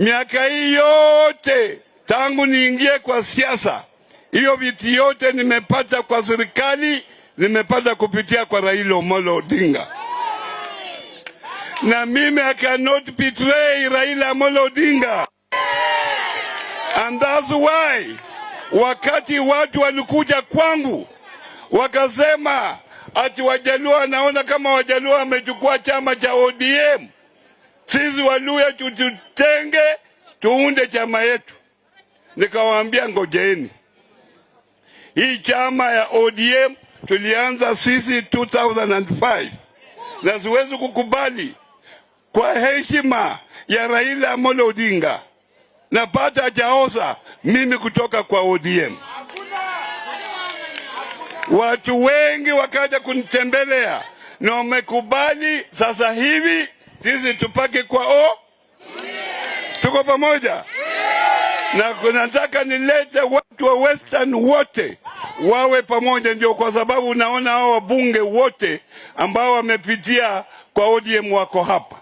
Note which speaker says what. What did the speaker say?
Speaker 1: Miaka hii yote tangu niingie kwa siasa, hiyo viti yote nimepata kwa serikali, nimepata kupitia kwa Raila Amolo Odinga. Na mimi I cannot betray Raila Amolo Odinga. And that's why wakati watu walikuja kwangu wakasema ati Wajaluo, naona kama Wajaluo wamechukua chama cha ODM, sisi Waluya tutenge tuunde chama yetu. Nikawaambia ngojeeni, hii chama ya ODM tulianza sisi 2005 na siwezi kukubali kwa heshima ya Raila Amolo Odinga napata jaoza mimi kutoka kwa ODM. Watu wengi wakaja kunitembelea na wamekubali sasa hivi sisi tupake kwa tuko pamoja. Na nataka nilete watu wa Western wote wawe pamoja, ndio kwa sababu naona hao wabunge wote ambao wamepitia kwa ODM wako hapa.